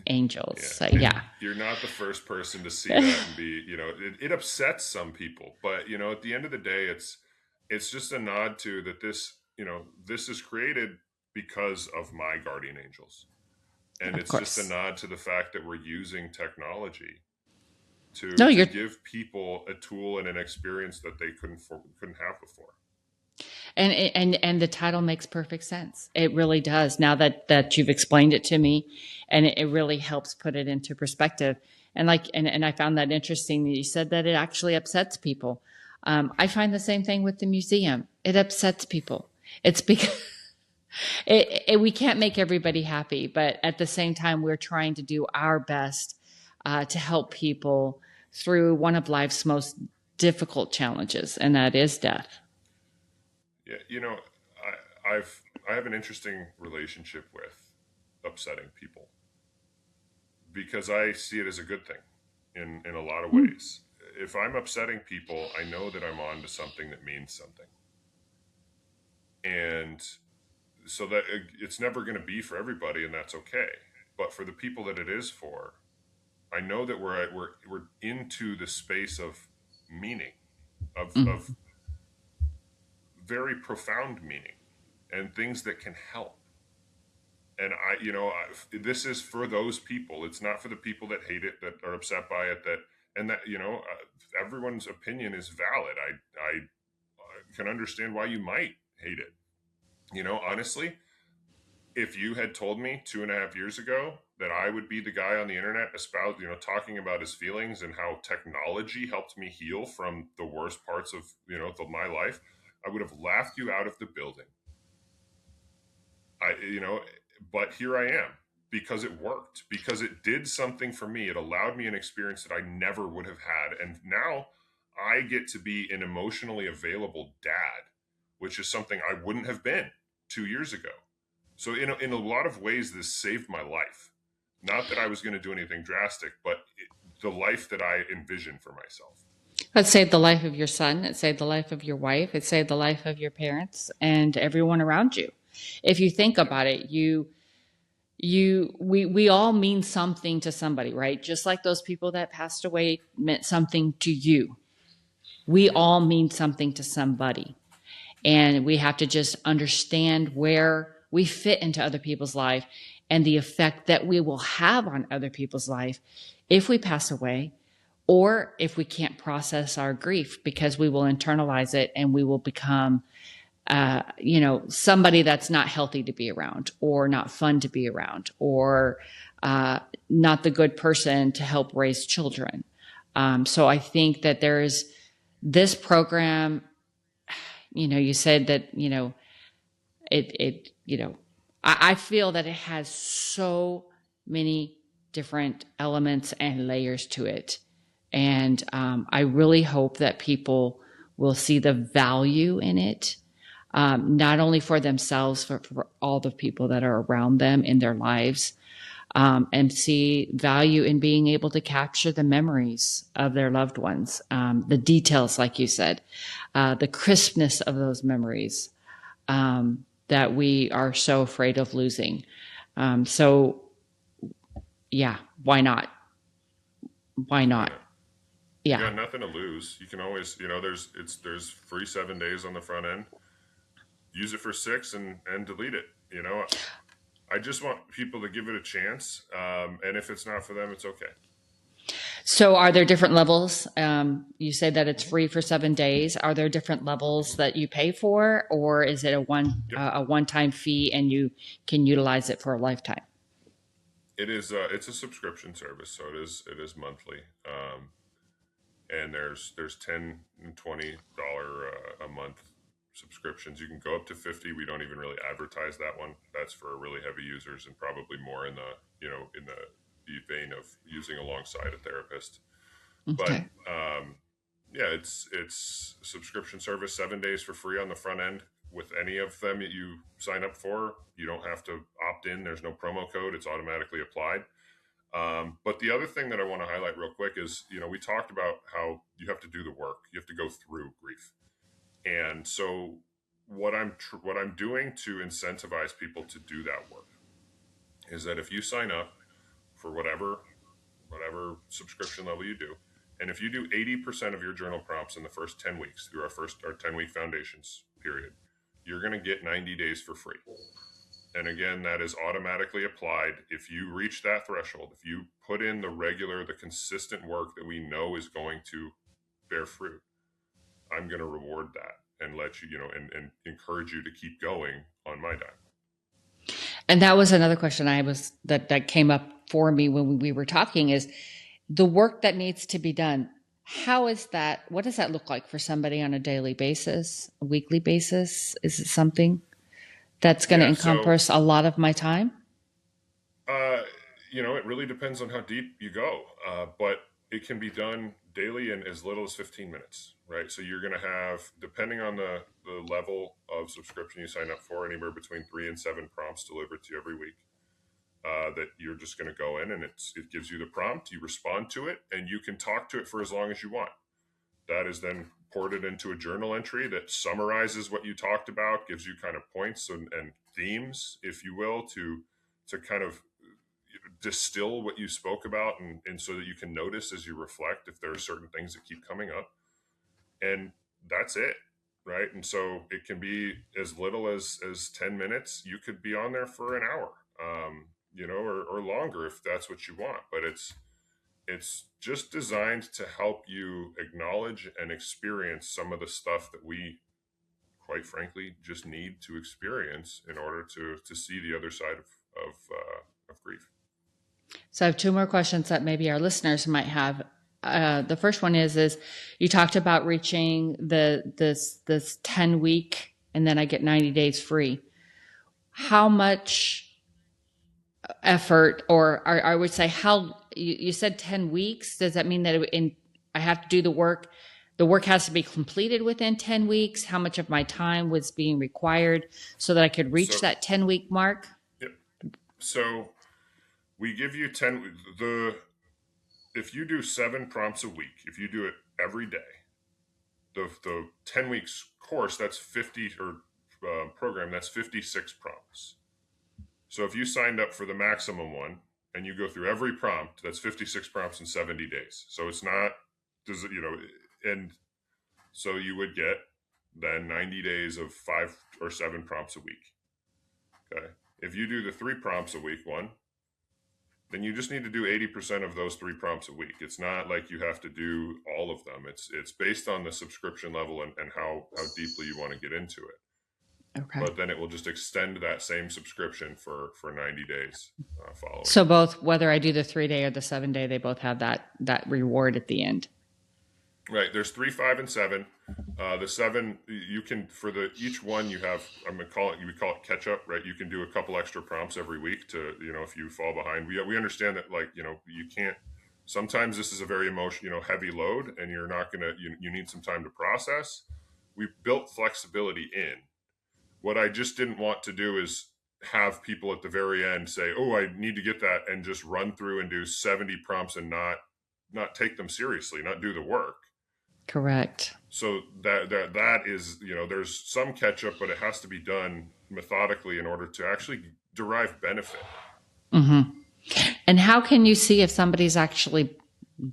Angels. Yeah. So And yeah. you're not the first person to see that and be, it upsets some people, but at the end of the day, it's just a nod to that this is created because of my guardian angels. And Of it's just a course. nod to the fact that we're using technology to No, to you're give people a tool and an experience that they couldn't have before. and the title makes perfect sense. It really does. Now that you've explained it to me, and it really helps put it into perspective. And I found that interesting that you said that it actually upsets people. I find the same thing with the museum. It upsets people. It's because we can't make everybody happy, but at the same time, we're trying to do our best to help people through one of life's most difficult challenges, and that is death. Yeah, I have an interesting relationship with upsetting people because I see it as a good thing in a lot of ways. If I'm upsetting people, I know that I'm on to something that means something. And so that it's never going to be for everybody, and that's okay. But for the people that it is for, I know that we're into the space of meaning, of Mm. very profound meaning, and things that can help. And this is for those people. It's not for the people that hate it, that are upset by it, everyone's opinion is valid. I can understand why you might hate it. Honestly, if you had told me 2.5 years ago that I would be the guy on the internet talking about his feelings and how technology helped me heal from the worst parts of my life, I would have laughed you out of the building. I you know But here I am because it worked, because it did something for me. It allowed me an experience that I never would have had, and now I get to be an emotionally available dad, which is something I wouldn't have been 2 years ago. So in a lot of ways, this saved my life. Not that I was going to do anything drastic, but the life that I envisioned for myself. It saved the life of your son. It saved the life of your wife. It saved the life of your parents and everyone around you. If you think Yeah. about it, we all mean something to somebody, right? Just like those people that passed away meant something to you. We Hmm. all mean something to somebody. And we have to just understand where we fit into other people's life and the effect that we will have on other people's life if we pass away or if we can't process our grief, because we will internalize it and we will become somebody that's not healthy to be around or not fun to be around or not the good person to help raise children. So I think that there is this program, you said that, I feel that it has so many different elements and layers to it. And I really hope that people will see the value in it, not only for themselves, but for all the people that are around them in their lives, and see value in being able to capture the memories of their loved ones, the details, like you said, the crispness of those memories that we are so afraid of losing. So, yeah, why not? Why not? You Yeah. got nothing to lose. You can always, there's free 7 days on the front end. Use it for 6 and delete it. I just want people to give it a chance. And if it's not for them, it's okay. So are there different levels? You say that it's free for 7 days. Are there different levels that you pay for, or is it a one-time fee and you can utilize it for a lifetime? It is. It's a subscription service, so it is monthly. And there's $10 and $20 a month subscriptions. You can go up to 50. We don't even really advertise that one. That's for really heavy users and probably more in the vein of using alongside a therapist. Okay. But yeah, it's a subscription service, 7 days for free on the front end. With any of them that you sign up for, you don't have to opt in. There's no promo code. It's automatically applied. But the other thing that I want to highlight real quick is, we talked about how you have to do the work. You have to go through grief. And so what I'm doing to incentivize people to do that work is that if you sign up for whatever subscription level you do, and if you do 80% of your journal prompts in the first 10 weeks through our 10-week foundations period, you're going to get 90 days for free. And again, that is automatically applied. If you reach that threshold, if you put in the consistent work that we know is going to bear fruit, I'm going to reward that and let you, and encourage you to keep going on my dime. And that was another question that came up for me when we were talking, is the work that needs to be done. How is that? What does that look like for somebody on a daily basis, a weekly basis? Is it something that's going to encompass a lot of my time? It really depends on how deep you go, but it can be done daily in as little as 15 minutes, right? So you're going to have, depending on the level of subscription you sign up for, anywhere between 3 and 7 prompts delivered to you every week. That you're just going to go in and it gives you the prompt, you respond to it, and you can talk to it for as long as you want. That is then ported into a journal entry that summarizes what you talked about, gives you kind of points and themes, if you will, to kind of distill what you spoke about, and so that you can notice as you reflect if there are certain things that keep coming up. And that's it, right? And so it can be as little as 10 minutes. You could be on there for an hour, or longer if that's what you want. But it's just designed to help you acknowledge and experience some of the stuff that we, quite frankly, just need to experience in order to see the other side of grief. So I have 2 more questions that maybe our listeners might have. The first one is you talked about reaching this 10-week, and then I get 90 days free. How much effort, or I would say, how you said 10 weeks? Does that mean that I have to do the work? The work has to be completed within 10 weeks. How much of my time was being required so that I could reach that 10-week mark? Yep. So we give you 10. If you do 7 prompts a week, if you do it every day, the 10 weeks course, that's 50 program, that's 56 prompts. So if you signed up for the maximum one and you go through every prompt, that's 56 prompts in 70 days. So it's not, and so you would get then 90 days of 5 or 7 prompts a week. Okay. If you do the 3 prompts a week one, then you just need to do 80% of those 3 prompts a week. It's not like you have to do all of them. It's based on the subscription level and how deeply you want to get into it. Okay. But then it will just extend that same subscription for 90 days following. So both, whether I do the 3-day or the 7-day, they both have that reward at the end. Right. There's 3, 5, and 7. The 7, you can, for each one you have, we call it catch up, right? You can do a couple extra prompts every week to, if you fall behind. We understand that, you can't, sometimes this is a very heavy load and you're not going to, you need some time to process. We built flexibility in. What I just didn't want to do is have people at the very end say, oh, I need to get that, and just run through and do 70 prompts and not take them seriously, not do the work. Correct. So that is, there's some catch up, but it has to be done methodically in order to actually derive benefit. Mm-hmm. And how can you see if somebody's actually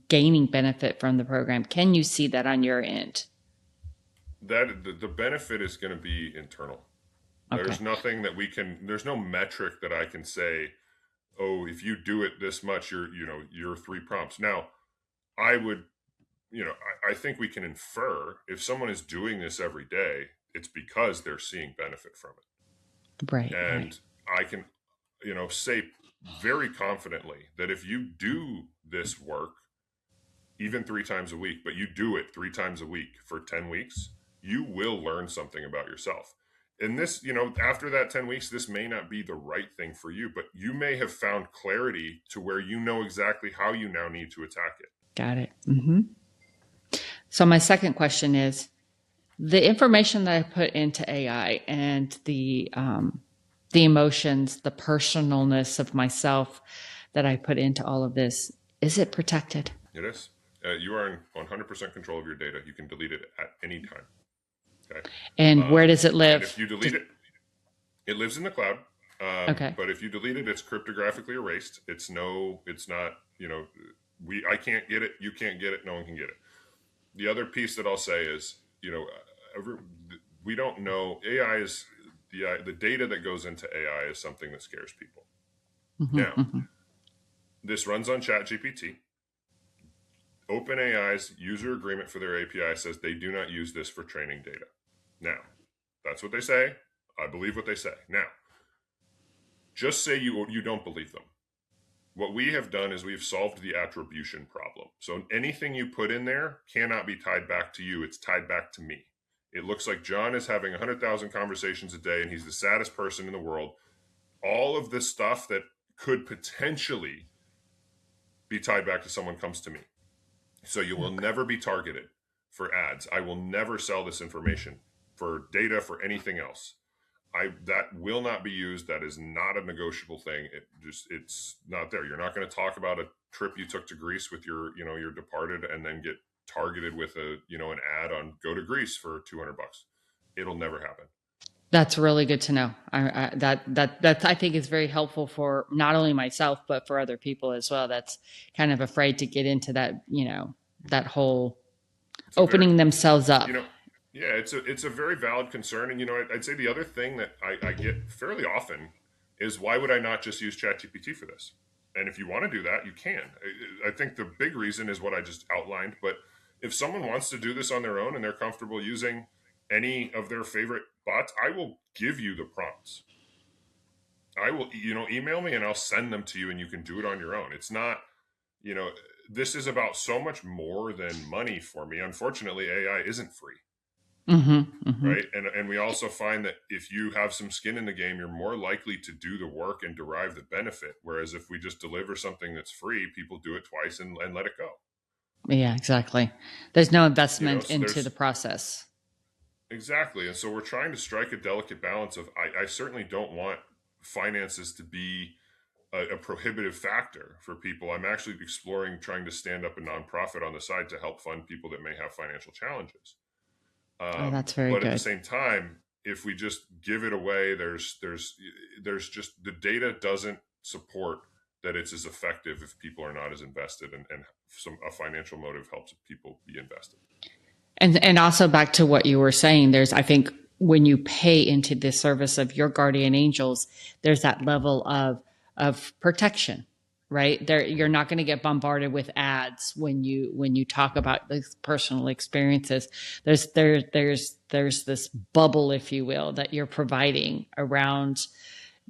gaining benefit from the program? Can you see that on your end? That the benefit is going to be internal. Okay. There's nothing that there's no metric that I can say, oh, if you do it this much, you're 3 prompts. Now, I would, I think we can infer if someone is doing this every day, it's because they're seeing benefit from it. Right. And right. I can, say very confidently that if you do this work, even 3 times a week, but you do it 3 times a week for 10 weeks, you will learn something about yourself. And this, after that 10 weeks, this may not be the right thing for you, but you may have found clarity to where you know exactly how you now need to attack it. Got it. Mm-hmm. So my second question is, the information that I put into AI and the emotions, the personalness of myself that I put into all of this, is it protected? It is. You are in 100% control of your data. You can delete it at any time. Okay. And where does it live? And if you delete it, it lives in the cloud. Okay. But if you delete it, it's cryptographically erased. It's not, I can't get it. You can't get it. No one can get it. The other piece that I'll say is, we don't know. AI is the data that goes into AI is something that scares people. Mm-hmm, now, this runs on ChatGPT. OpenAI's user agreement for their API says they do not use this for training data. Now, that's what they say. I believe what they say. Now, just say you don't believe them. What we have done is we've solved the attribution problem. So anything you put in there cannot be tied back to you. It's tied back to me. It looks like John is having 100,000 conversations a day and he's the saddest person in the world. All of this stuff that could potentially be tied back to someone comes to me. So you will never be targeted for ads. I will never sell this information for data, for anything else. That will not be used. That is not a negotiable thing. It's not there. You're not going to talk about a trip you took to Greece with your departed and then get targeted with an ad on go to Greece for $200. It'll never happen. That's really good to know. That I think is very helpful for not only myself, but for other people as well. That's kind of afraid to get into that, that whole opening themselves up. Yeah, it's a very valid concern. And, I'd say the other thing that I get fairly often is, why would I not just use ChatGPT for this? And if you want to do that, you can. I think the big reason is what I just outlined. But if someone wants to do this on their own and they're comfortable using any of their favorite bots, I will give you the prompts. I will, email me and I'll send them to you and you can do it on your own. It's not, this is about so much more than money for me. Unfortunately, AI isn't free. Mm-hmm, mm-hmm. Right. And we also find that if you have some skin in the game, you're more likely to do the work and derive the benefit. Whereas if we just deliver something that's free, people do it twice and let it go. Yeah, exactly. There's no investment into the process. Exactly. And so we're trying to strike a delicate balance of, I certainly don't want finances to be a prohibitive factor for people. I'm actually exploring trying to stand up a nonprofit on the side to help fund people that may have financial challenges. That's very good. But at the same time, if we just give it away, there's just, the data doesn't support that it's as effective if people are not as invested, and a financial motive helps people be invested. And also back to what you were saying, I think when you pay into the service of your guardian angels, there's that level of protection, right? There, you're not going to get bombarded with ads when you talk about these personal experiences. There's this bubble, if you will, that you're providing around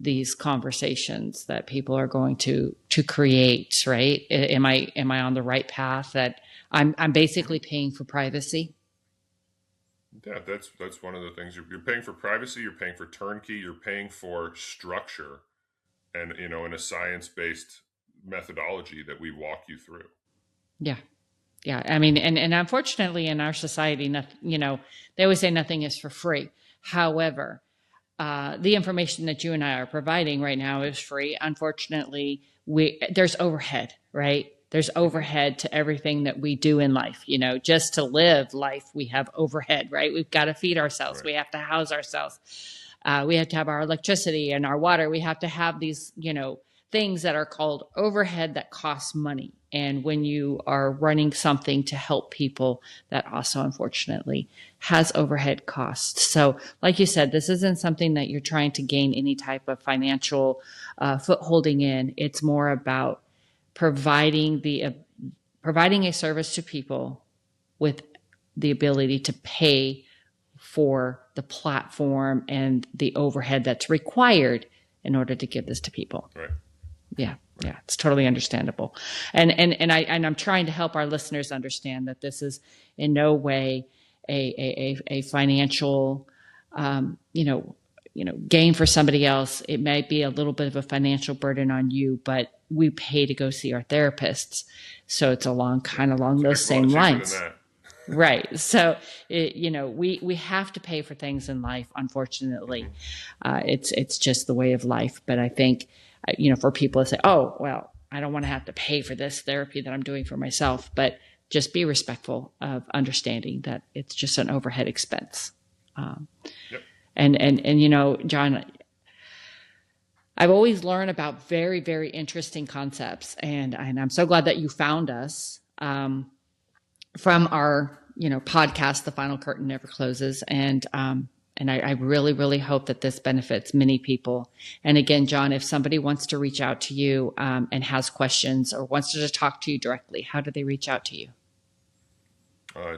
these conversations that people are going to create, right? Am I on the right path? That I'm basically paying for privacy. Yeah, that's one of the things. You're paying for privacy, you're paying for turnkey, you're paying for structure, and in a science-based methodology that we walk you through. Yeah. Yeah. I mean, and unfortunately in our society, they always say nothing is for free. However, the information that you and I are providing right now is free. Unfortunately, there's overhead, right? There's overhead to everything that we do in life. Just to live life, we have overhead, right? We've got to feed ourselves. Right. We have to house ourselves. We have to have our electricity and our water. We have to have these, things that are called overhead that cost money. And when you are running something to help people, that also unfortunately has overhead costs. So like you said, this isn't something that you're trying to gain any type of financial footholding in. It's more about providing a service to people with the ability to pay for the platform and the overhead that's required in order to give this to people. Right. Yeah. Yeah. It's totally understandable. And I'm trying to help our listeners understand that this is in no way a financial, gain for somebody else. It might be a little bit of a financial burden on you, but we pay to go see our therapists. So it's along those same lines. Right. So, we have to pay for things in life, unfortunately. It's just the way of life. But I think, for people to say, oh, well, I don't want to have to pay for this therapy that I'm doing for myself, but just be respectful of understanding that it's just an overhead expense. Yep. And John, I've always learned about very, very interesting concepts, and I'm so glad that you found us from our podcast, The Final Curtain Never Closes, and I really, really hope that this benefits many people. And again, John, if somebody wants to reach out to you and has questions or wants to talk to you directly, how do they reach out to you?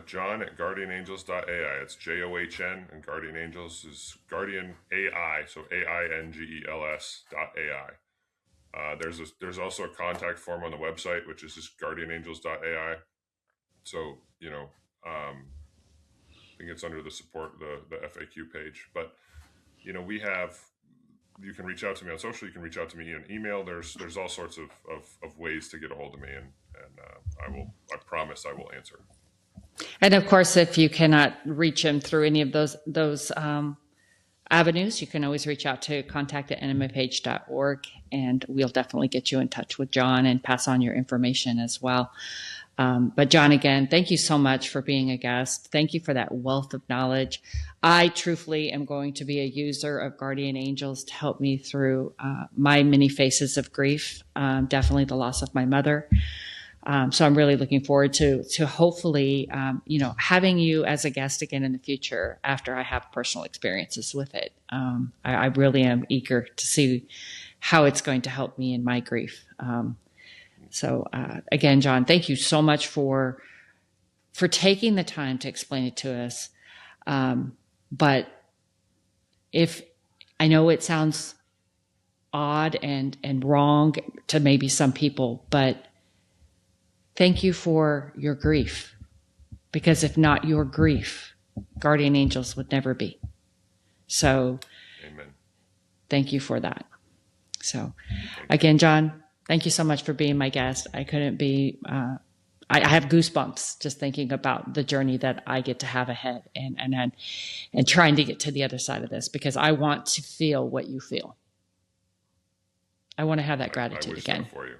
John at guardianangels.ai. It's JOHN, and Guardian Angels is Guardian AI, so AINGELS.ai. There's also a contact form on the website, which is just guardianangels.ai. So, I think it's under the support, the FAQ page. But, you can reach out to me on social. You can reach out to me in email. There's all sorts of ways to get a hold of me, and I promise I will answer. And of course, if you cannot reach him through any of those avenues, you can always reach out to contact@nmapage.org, and we'll definitely get you in touch with John and pass on your information as well. But John, again, thank you so much for being a guest. Thank you for that wealth of knowledge. I truthfully am going to be a user of Guardian Angels to help me through my many phases of grief, definitely the loss of my mother. So I'm really looking forward to hopefully, having you as a guest again in the future after I have personal experiences with it. I really am eager to see how it's going to help me in my grief. So again, John, thank you so much for taking the time to explain it to us. But if I know it sounds odd and wrong to maybe some people, but thank you for your grief, because if not your grief, Guardian Angels would never be. So, amen. Thank you for that. So, again, John, thank you so much for being my guest. I couldn't be, I have goosebumps just thinking about the journey that I get to have ahead and trying to get to the other side of this, because I want to feel what you feel. I want to have that gratitude again. For you.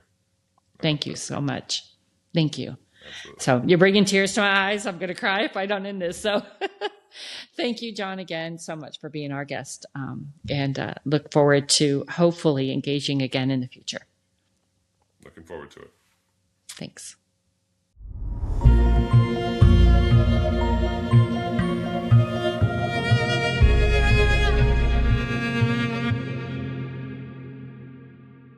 Thank you so much. Thank you. Absolutely. So you're bringing tears to my eyes. I'm going to cry if I don't end this. So thank you, John, again, so much for being our guest. And look forward to hopefully engaging again in the future. Looking forward to it. Thanks.